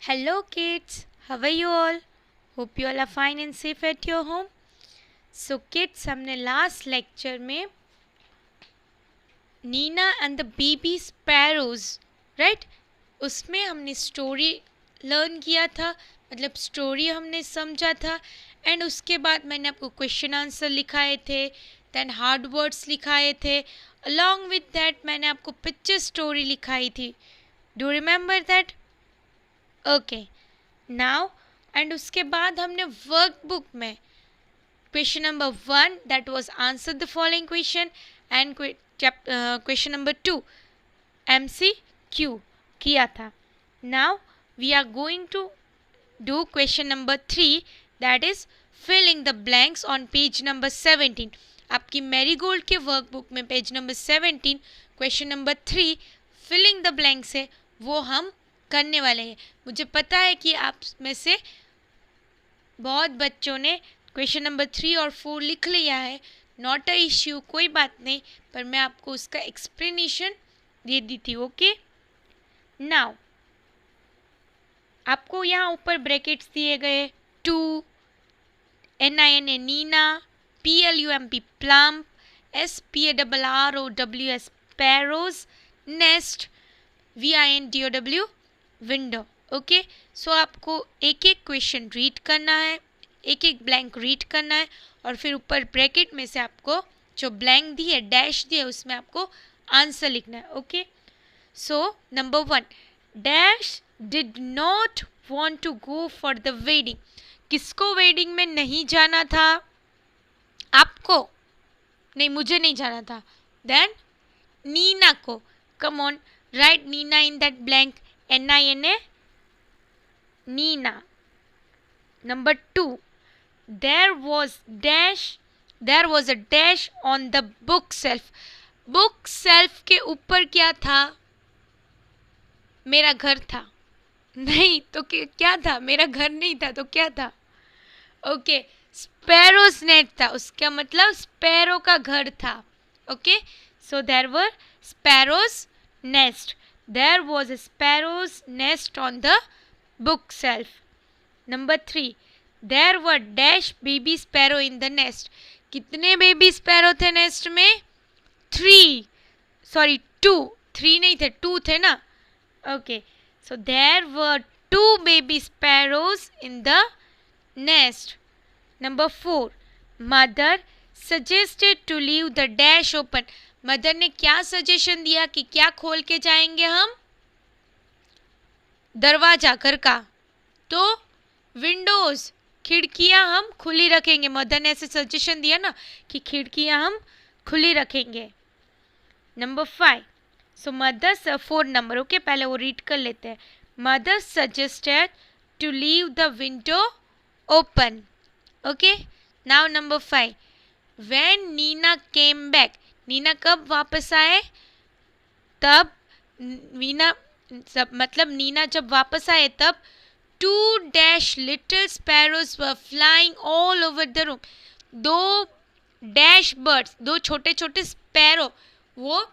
Hello kids, how are you all? Hope you all are fine and safe at your home. So kids, हमने last lecture में Nina and the baby sparrows right उसमें हमने story learn किया था, मतलब story हमने समझा था एंड उसके बाद मैंने आपको क्वेश्चन आंसर लिखाए थे, देन हार्ड वर्ड्स लिखाए थे, अलॉन्ग विथ दैट मैंने आपको पिक्चर स्टोरी लिखाई थी. Do remember that? Okay now and उसके बाद हमने वर्कबुक में question number 1 that was answer the following question and question number 2 MCQ किया था. Now we are going to do question number 3 that is filling the blanks on page number 17. आपकी Marigold के workbook में page number 17 question number 3 filling the blanks है, वो हम करने वाले हैं. मुझे पता है कि आप में से बहुत बच्चों ने क्वेश्चन नंबर 3 और 4 लिख लिया है. नॉट अ इश्यू, कोई बात नहीं, पर मैं आपको उसका एक्सप्लेनेशन दे दी थी. ओके नाउ आपको यहाँ ऊपर ब्रैकेट्स दिए गए. 2 NINA Nina, PLUMP plump, SPARROW sparrows, nest, VINDOW window. Okay so आपको एक एक क्वेश्चन रीड करना है, एक एक ब्लैंक रीड करना है और फिर ऊपर ब्रैकेट में से आपको जो ब्लैंक दी है, डैश दी है, उसमें आपको आंसर लिखना है. Okay so number 1, dash did not want to go for the wedding. किसको वेडिंग में नहीं जाना था? आपको नहीं, मुझे नहीं जाना था. देन नीना को. Come on, write Nina in that blank. NINA Nina. Number 2, there was a dash on the book shelf. Book shelf के ऊपर क्या था? मेरा घर था. नहीं तो क्या था? मेरा घर नहीं था तो क्या था? ओके स्पैरोज नेट था, उसका मतलब स्पैरो का घर था. Okay so there were sparrows nest. There was a sparrow's nest on the bookshelf. Number 3, there were dash baby sparrow in the nest. कितने बेबी स्पैरो थे नेस्ट में? 2. 3 नहीं थे, 2 थे ना. Okay so there were 2 baby sparrows in the nest. Number 4, mother suggested to leave the dash open. Mother ने क्या suggestion दिया कि क्या खोल के जाएंगे हम? दरवाजा घर का. तो विंडोज, खिड़कियां हम खुली रखेंगे. मदर ने ऐसे सजेशन दिया ना कि खिड़कियां हम खुली रखेंगे. नंबर 5, सो मदर 4 नंबर. ओके पहले वो रीड कर लेते हैं. Mother suggested to leave the window open. Okay now number 5, when Nina came back. Nina कब वापस आए? तब नीना जब वापस आए तब 2 dash little sparrows were flying all over the room. 2 dash birds, 2 छोटे छोटे स्पैरो, वो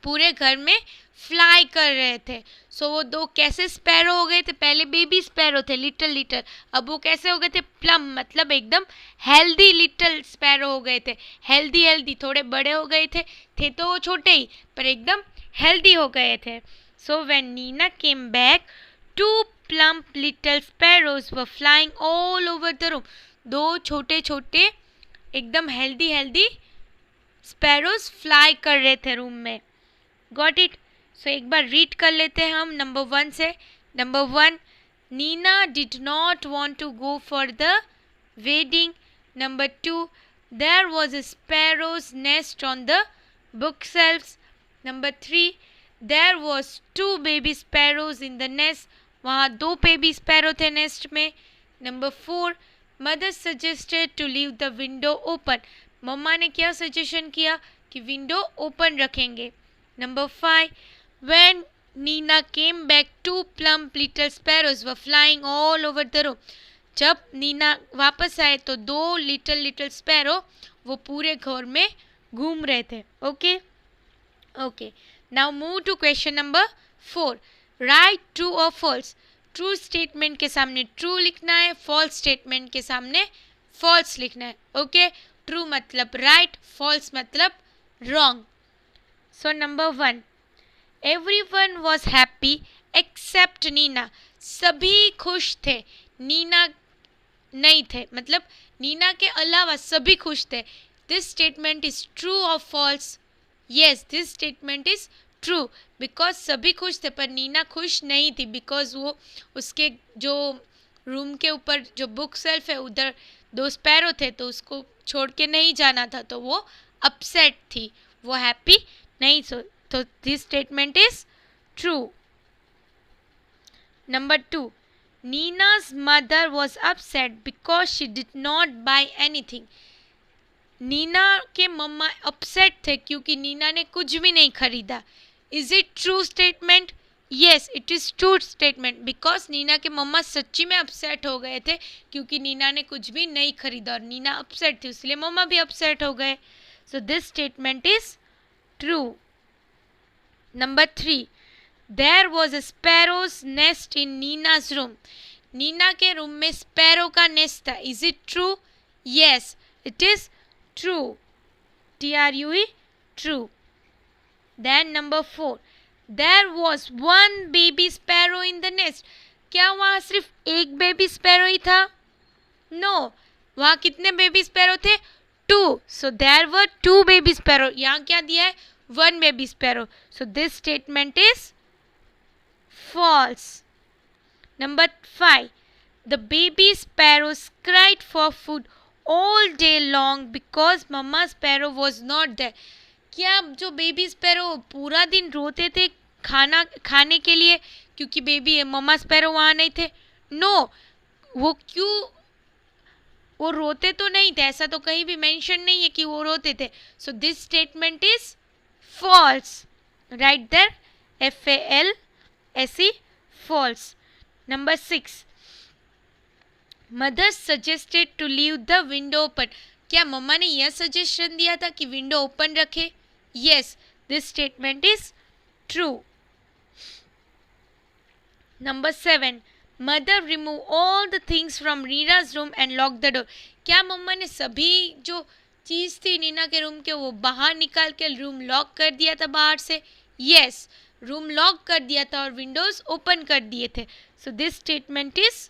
पूरे घर में फ्लाई कर रहे थे. सो वो 2 कैसे स्पैरो हो गए थे? पहले बेबी स्पैरो थे, लिटिल. अब वो कैसे हो गए थे? प्लम, मतलब एकदम हेल्दी लिटिल स्पैरो हो गए थे. हेल्दी, थोड़े बड़े हो गए थे तो वो छोटे ही, पर एकदम हेल्दी हो गए थे. So when Nina came back 2 plump little sparrows were flying all over the room. 2 छोटे छोटे एकदम हेल्दी स्पैरोज फ्लाई कर रहे थे रूम में. Got it? सो एक बार रीड कर लेते हैं हम नंबर 1 से. Number 1, Nina did not want to go for the wedding. Number 2, there was a sparrows nest on the book shelfs. Number 3, there was 2 baby sparrows in the nest. वहाँ 2 baby sparrow थे nest में. Number 4, mother suggested to leave the window open. मम्मा ने क्या suggestion किया? कि window open रखेंगे. Number 5, when Nina came back 2 plump little sparrows were flying all over the room. जब नीना वापस आए तो 2 लिटिल स्पैरो वो पूरे घर में घूम रहे थे. Okay now move to question number 4. Right true और फॉल्स. ट्रू स्टेटमेंट के सामने ट्रू लिखना है, फॉल्स स्टेटमेंट के सामने फॉल्स लिखना है. ओके, ट्रू मतलब राइट, फॉल्स मतलब wrong. So number 1, everyone was happy except Nina. सभी खुश थे, नीना नहीं थे, मतलब नीना के अलावा सभी खुश थे. दिस स्टेटमेंट इज ट्रू और false? Yes, this statement is true, because सभी खुश थे पर नीना खुश नहीं थी, बिकॉज वो उसके जो रूम के ऊपर जो बुक सेल्फ है उधर 2 स्पैरो थे, तो उसको छोड़ के नहीं जाना था, तो वो अपसेट थी, वो हैप्पी नहीं. तो this statement is true. Number 2, Nina's mother was upset because she did not buy anything. Nina के मम्मा अपसेट थे क्योंकि नीना ने कुछ भी नहीं खरीदा. Is it true statement? Yes, it is true statement, because Nina के मम्मा सच्ची में अपसेट हो गए थे क्योंकि नीना ने कुछ भी नहीं खरीदा और नीना अपसेट थी, इसलिए मम्मा भी अपसेट हो गए. So this statement is true. Number 3, there was a sparrows nest in Nina's room. Nina के रूम में स्पैरो का नेस्ट था. Is it true? Yes, it is true. TRUE, true. Then number 4, there was one baby sparrow in the nest. क्या वहाँ सिर्फ एक baby sparrow ही था? No, वहाँ कितने बेबी स्पैरो थे? 2. So there were 2 baby sparrow. यहाँ क्या दिया है? 1 baby sparrow. So this statement is false. Number 5, the baby sparrows cried for food all day long because mama sparrow was not there. क्या जो baby sparrow पूरा दिन रोते थे खाने के लिए क्योंकि बेबी मम्मा स्पैरो वहाँ नहीं थे? नो, वो रोते तो नहीं थे, ऐसा तो कहीं भी मेंशन नहीं है कि वो रोते थे. So this statement is false. Right there, FALSE, false. Number 6, mother suggested to leave the window open. क्या मम्मा ने यह सजेशन दिया था कि विंडो ओपन रखे? Yes, this statement is true. Number 7, mother remove all the things from Nina's room and lock the door. क्या मम्मा ने सभी जो चीज़ थी नीना के रूम के वो बाहर निकाल के रूम लॉक कर दिया था बाहर से? यस, रूम लॉक कर दिया था और विंडोज ओपन कर दिए थे. So this statement is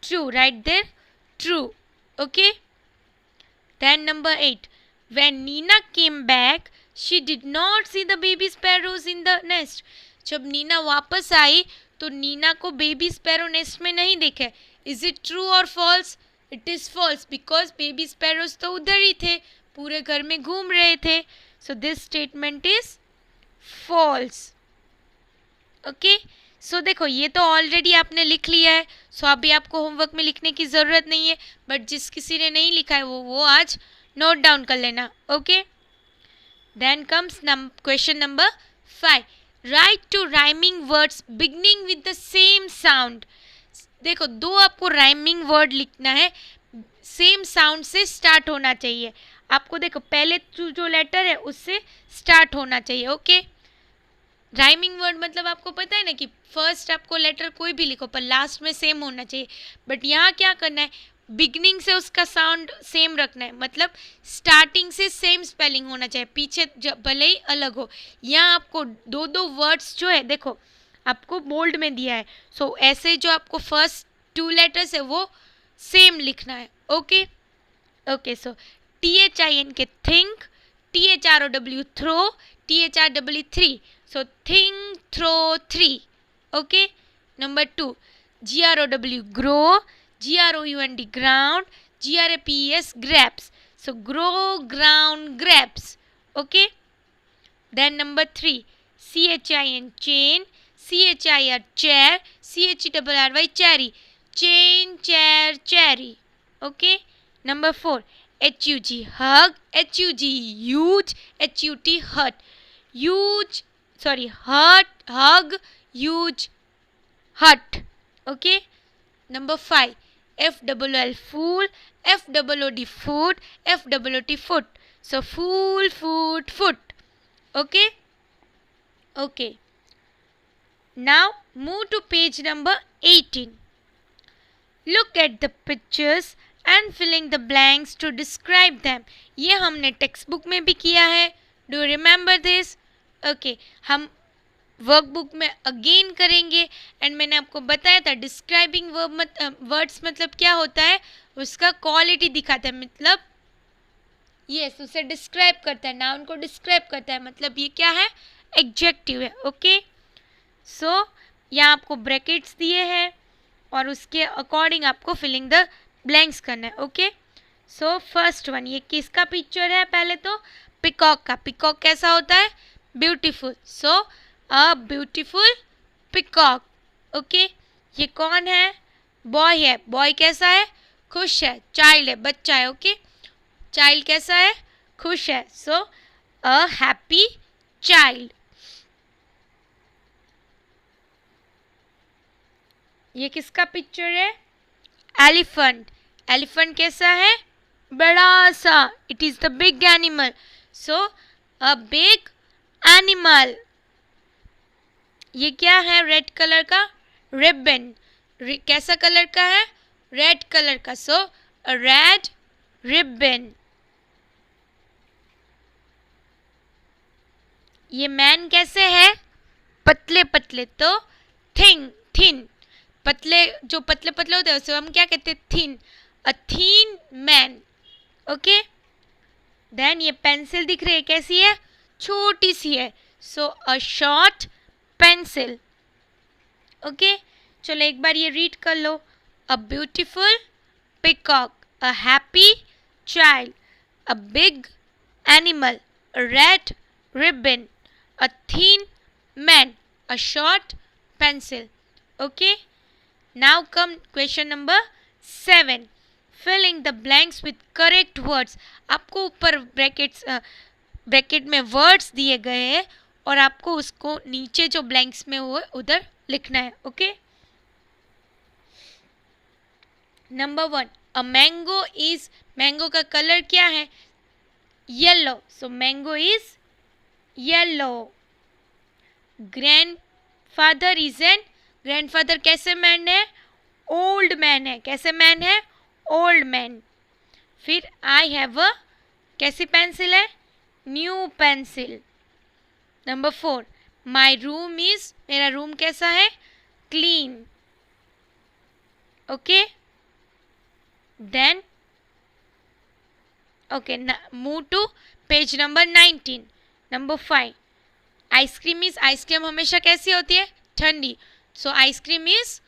true. Right there, true. Okay. Then number 8, when Nina came back, she did not see the baby sparrows in the nest. जब नीना वापस आई तो नीना को बेबी स्पैरो नेस्ट में नहीं देखे. इज इट ट्रू और false? It is false, because baby sparrows तो उधर ही थे, पूरे घर में घूम रहे थे. So this statement is false. Okay, so देखो ये तो ऑलरेडी आपने लिख लिया है, सो अभी आपको होमवर्क में लिखने की ज़रूरत नहीं है, बट जिस किसी ने नहीं लिखा है वो आज नोट डाउन कर लेना. Okay. Then comes question number 5, write two rhyming words beginning with the same sound. देखो 2 आपको राइमिंग वर्ड लिखना है, सेम साउंड से स्टार्ट होना चाहिए. आपको देखो पहले जो लेटर है उससे स्टार्ट होना चाहिए. ओके, राइमिंग वर्ड मतलब आपको पता है ना कि फर्स्ट आपको लेटर कोई भी लिखो पर लास्ट में सेम होना चाहिए, बट यहाँ क्या करना है, बिगनिंग से उसका साउंड सेम रखना है, मतलब स्टार्टिंग से सेम स्पेलिंग होना चाहिए, पीछे भले ही अलग हो. यहाँ आपको 2 वर्ड्स जो है देखो आपको बोल्ड में दिया है, सो ऐसे जो आपको फर्स्ट 2 लेटर्स है वो सेम लिखना है. ओके. ओके, सो THIN के think, THROW throw, THREE three. So think, throw, 3. Okay. Number 2, GROW grow, GROUND ground, GRAPES grapes. So grow, ground, grapes. Okay. Then number 3, CHIN chain, CHIR chair, CHERRY cherry. Chain, chair, cherry. Okay. Number 4, HUG hug, HUG huge, HUT hut. Hug, huge, hut. Okay. Number 5, FOOL fool, FOOD food, FOOT foot. So fool, food, foot. Okay. Okay. Now move to page number 18. Look at the pictures and filling the blanks to describe them. ये हमने text book में भी किया है. Do you remember this? Okay, हम workbook में again करेंगे. And मैंने आपको बताया था डिस्क्राइबिंग वर्ड्स मतलब क्या होता है, उसका क्वालिटी दिखाता है, मतलब यस उसे डिस्क्राइब करता है, नाउन को डिस्क्राइब करता है, मतलब ये क्या है, एडजेक्टिव है. ओके, सो यहाँ आपको ब्रैकेट्स दिए हैं और उसके अकॉर्डिंग आपको फिलिंग द ब्लैंक्स करना है. ओके, सो फर्स्ट वन, ये किसका पिक्चर है, पहले तो पिकॉक का. पिकॉक कैसा होता है, ब्यूटीफुल. सो अ ब्यूटीफुल पिकॉक. ओके, ये कौन है, बॉय है. बॉय कैसा है, खुश है. चाइल्ड है, बच्चा है. ओके, चाइल्ड कैसा है, खुश है. सो अ हैप्पी चाइल्ड. ये किसका पिक्चर है, एलिफेंट. एलिफेंट कैसा है, बड़ा सा. It is the big animal. So a big animal. ये क्या है, रेड कलर का रिबन. कैसा कलर का है, रेड कलर का. सो अ रेड रिबन. ये मैन कैसे है, पतले पतले, तो थिन. पतले जो पतले पतले होते हैं उसे हम क्या कहते हैं, thin. A thin man. Okay, then ये पेंसिल दिख रही है, कैसी है, छोटी सी है. So a short pencil. Okay, चलो एक बार ये रीड कर लो. A beautiful peacock, a happy child, a big animal, a red ribbon, a thin man, a short pencil. Okay, now come question number 7. Filling the blanks with correct words. आपको ऊपर bracket में words दिए गए हैं और आपको उसको नीचे जो ब्लैंक्स में हो उधर लिखना है. Okay, number 1, a mango is. Mango का कलर क्या है, yellow. So mango is yellow. Grandfather is an. grandfather कैसे मैन है, ओल्ड मैन है. कैसे मैन है, ओल्ड मैन. फिर I have a. कैसी पेंसिल है, new pencil. Number 4, my room is. मेरा रूम कैसा है, clean. Okay, then okay, move to page number 19. Number 5, ice cream is. Ice cream हमेशा कैसी होती है, ठंडी. So ice cream is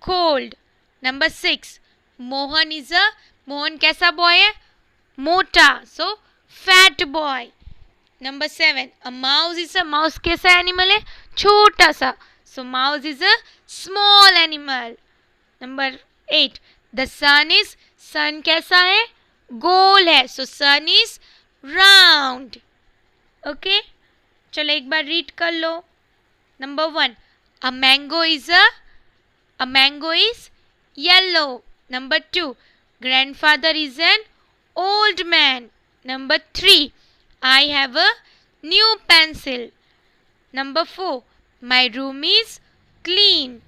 cold. Number 6, Mohan is a. Mohan कैसा बॉय है, मोटा. So fat boy. Number 7, a mouse is a. Mouse कैसा एनिमल है, छोटा सा. So mouse is a small animal. Number 8, the sun is. Sun कैसा है, गोल है. So sun is round. Okay, चलो एक बार रीड कर लो. Number 1, a mango is a mango is yellow. Number 2, grandfather is an old man. Number 3, I have a new pencil. Number 4, my room is clean.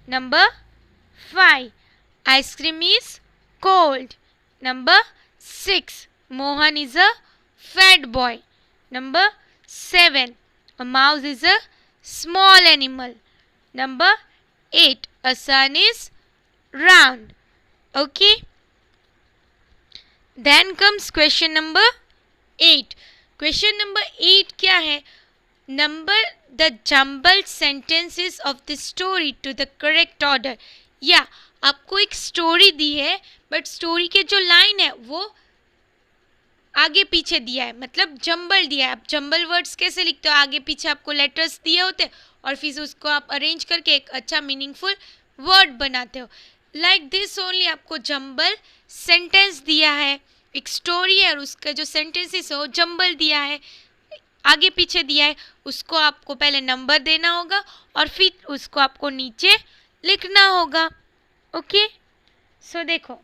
Number 5, ice cream is cold. Number 6, Mohan is a fat boy. Number 7, a mouse is a small animal. Number 8, a sun is round. Okay, then comes question number 8. Question number 8 क्या है, number the jumbled sentences of the story to the correct order. या आपको एक story दी है but story के जो line है वो आगे पीछे दिया है, मतलब जंबल दिया है. आप जंबल वर्ड्स कैसे लिखते हो, आगे पीछे आपको लेटर्स दिए होते और फिर उसको आप अरेंज करके एक अच्छा मीनिंगफुल वर्ड बनाते हो. लाइक दिस ओनली आपको जंबल सेंटेंस दिया है. एक स्टोरी है और उसका जो सेंटेंसेस है वो जंबल दिया है, आगे पीछे दिया है. उसको आपको पहले नंबर देना होगा और फिर उसको आपको नीचे लिखना होगा. ओके, सो देखो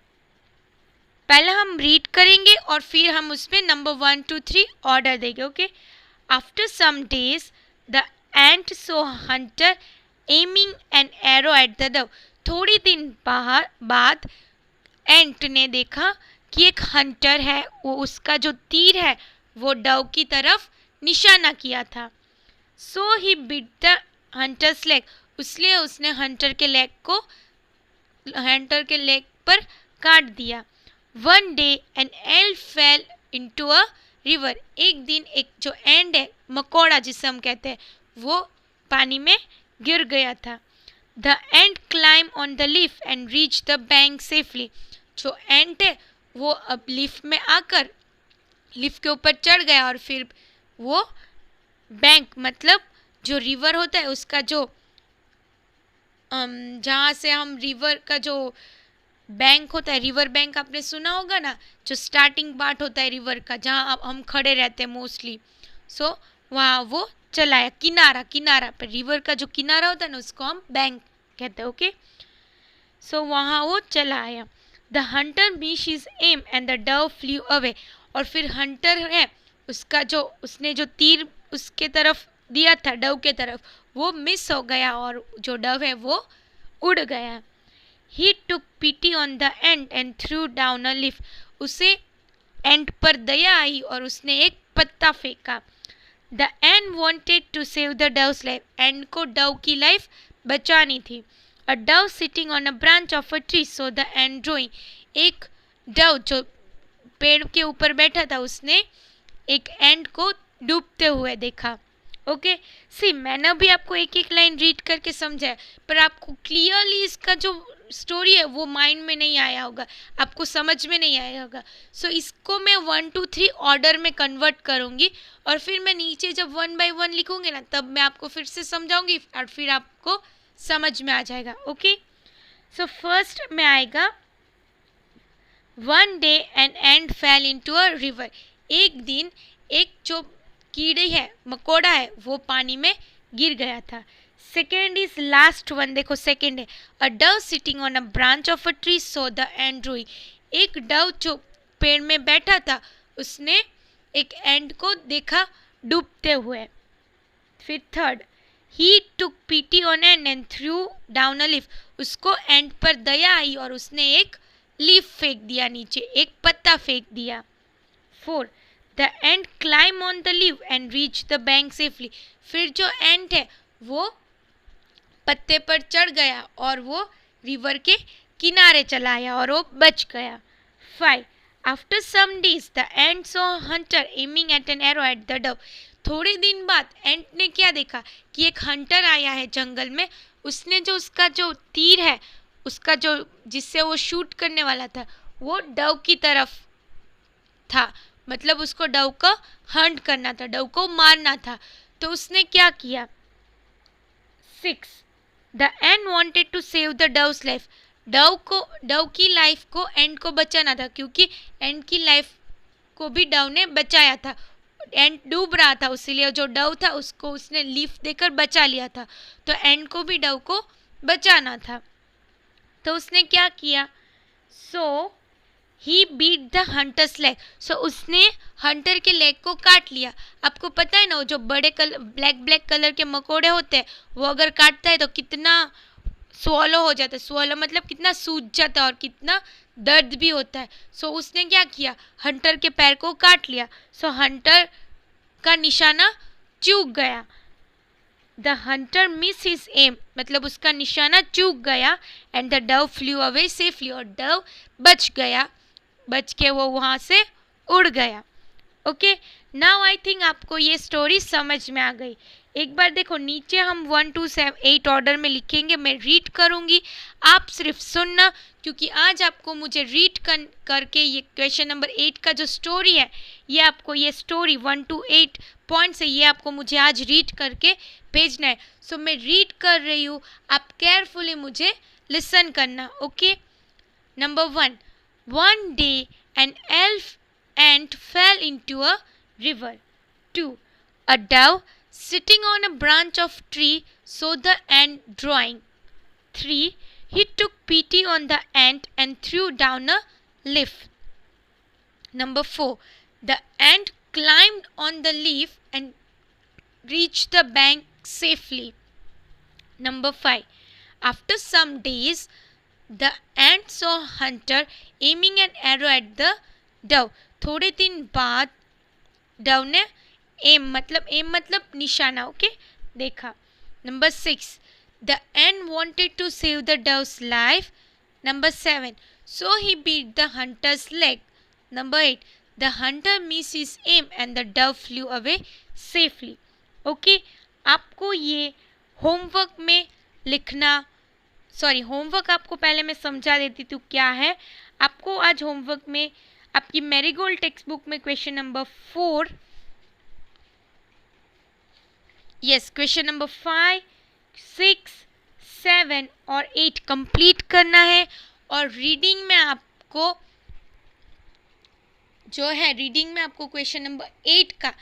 पहले हम रीड करेंगे और फिर हम उसमें नंबर 1 2 3 ऑर्डर देंगे. Okay, after some days the ant so hunter aiming an arrow at the dove. थोड़ी दिन बाद एंट ने देखा कि एक हंटर है, वो उसका जो तीर है वो डव की तरफ निशाना किया था. So he bit the hunter's leg. इसलिए उसने हंटर के लेग पर काट दिया. वन डे एन एल फेल इनटू अ रिवर. एक दिन एक जो एंड है, मकोड़ा जिसे हम कहते हैं, वो पानी में गिर गया था. The end climb on the leaf and reach the bank safely. जो एंट है वो अब लीफ में आकर लीफ के ऊपर चढ़ गया और फिर वो बैंक मतलब जो रिवर होता है उसका जो जहाँ से हम रिवर का जो बैंक होता है, रिवर बैंक आपने सुना होगा ना, जो स्टार्टिंग पार्ट होता है रिवर का, जहाँ अब हम खड़े रहते हैं मोस्टली. सो वहाँ वो चलाया. किनारा पर रिवर का जो किनारा होता है ना उसको हम बैंक कहते हैं. ओके, सो वहाँ वो चला आया. The Hunter miss his aim and the Dove flu away. और फिर हंटर है उसने जो तीर उसके तरफ दिया था डव के तरफ, वो मिस हो गया और जो डव है वो उड़ गया. He took pity on the ant and threw down a leaf. उसे एंट पर दया आई और उसने एक पत्ता फेंका. The ant wanted to save the dove's life. एंट को डव की लाइफ बचानी थी. A dove sitting on a branch of a tree saw the ant drawing. एक डव जो पेड़ के ऊपर बैठा था उसने एक एंट को डूबते हुए देखा. ओके, सी मैंने भी आपको एक एक लाइन रीड करके समझाया, पर आपको क्लियरली इसका जो स्टोरी है वो माइंड में नहीं आया होगा, आपको समझ में नहीं आया होगा. सो इसको मैं 1 2 3 ऑर्डर में कन्वर्ट करूँगी और फिर मैं नीचे जब 1 by 1 लिखूँगी ना तब मैं आपको फिर से समझाऊँगी और फिर आपको समझ में आ जाएगा. ओके, सो फर्स्ट में आएगा one day an ant fail into a river. एक दिन एक जो कीड़ी है, मकोड़ा है, वो पानी में गिर गया था. Second is last one. देखो सेकेंड है a dove sitting on a branch of a tree so the ant drowning. एक डव जो पेड़ में बैठा था उसने एक एंट को देखा डूबते हुए. फिर third, he took PT on ant and through down a leaf. उसको एंट पर दया आई और उसने एक लीफ फेंक दिया नीचे, एक पत्ता फेंक दिया. Four, the ant climb on the leaf and reach the bank safely. फिर जो एंट है वो पत्ते पर चढ़ गया और वो रिवर के किनारे चला आया और वो बच गया. 5. After some days the ant saw hunter aiming at an arrow at the dove. थोड़े दिन बाद एंट ने क्या देखा कि एक हंटर आया है जंगल में. उसने जो उसका जो तीर है, उसका जो जिससे वो शूट करने वाला था वो डव की तरफ था, मतलब उसको डव को हंट करना था, डव को मारना था. तो उसने क्या किया. 6. The ant wanted to save the dove's life. Dove की लाइफ को एंट को बचाना था, क्योंकि एंट की लाइफ को भी डव ने बचाया था. एंट डूब रहा था, इसीलिए जो डव था उसको उसने लीफ देकर बचा लिया था. तो एंट को भी डव को बचाना था. तो उसने क्या किया. सो ही बीट द हंटर्स लेग. सो उसने हंटर के लेग को काट लिया. आपको पता है ना, जो बड़े ब्लैक कलर के मकोड़े होते हैं वो अगर काटता है तो कितना स्वॉलो हो जाता है. स्वॉलो मतलब कितना सूज जाता है और कितना दर्द भी होता है. सो उसने क्या किया, हंटर के पैर को काट लिया. सो हंटर का निशाना चूक गया. The Hunter miss his aim, मतलब उसका निशाना चूक गया. And the Dove flu away safely. और डव बच के वो वहाँ से उड़ गया. ओके, नाउ आई थिंक आपको ये स्टोरी समझ में आ गई. एक बार देखो नीचे हम 1 2 7 8 ऑर्डर में लिखेंगे, मैं रीड करूँगी, आप सिर्फ सुनना, क्योंकि आज आपको मुझे रीड करके ये क्वेश्चन नंबर 8 का जो स्टोरी है, ये आपको ये स्टोरी 1 to 8 पॉइंट्स है, ये आपको मुझे आज रीड करके भेजना है. सो मैं रीड कर रही हूँ, आप केयरफुली मुझे लिसन करना. Okay, number 1. One day an ant fell into a river. 2. A dove sitting on a branch of tree saw the ant drawing. 3. He took pity on the ant and threw down a leaf. Number 4. The ant climbed on the leaf and reached the bank safely. Number 5. After some days, the ant saw hunter aiming an arrow at the dove. थोड़े दिन बाद Dove ने M मतलब निशाना, okay, देखा. Number 6, the ant wanted to save the dove's life. Number 7, so he beat the hunter's leg. Number 8, the hunter missed his aim and the dove flew away safely. Okay, आपको ये homework में लिखना, homework आपको पहले मैं समझा देती हूँ क्या है. आपको आज होमवर्क में आपकी मैरीगोल्ड टेक्स्ट बुक में क्वेश्चन नंबर 4, क्वेश्चन नंबर 5, 6, 7 और 8 कंप्लीट करना है. और रीडिंग में आपको क्वेश्चन नंबर 8 का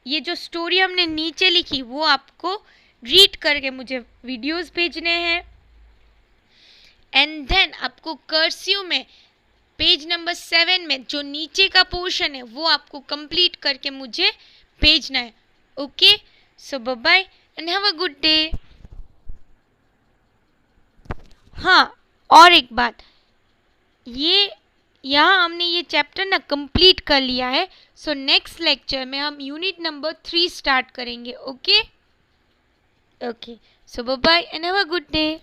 ये जो स्टोरी हमने नीचे लिखी वो आपको रीड करके मुझे वीडियोस भेजने हैं. एंड देन आपको कर्सिव में पेज नंबर 7 में जो नीचे का पोर्शन है वो आपको कंप्लीट करके मुझे भेजना है. Okay, so bye bye and have a good day. हाँ, और एक बात, यहाँ हमने ये चैप्टर ना कंप्लीट कर लिया है. सो नेक्स्ट लेक्चर में हम यूनिट नंबर 3 स्टार्ट करेंगे. Okay, so bye bye and have a good day.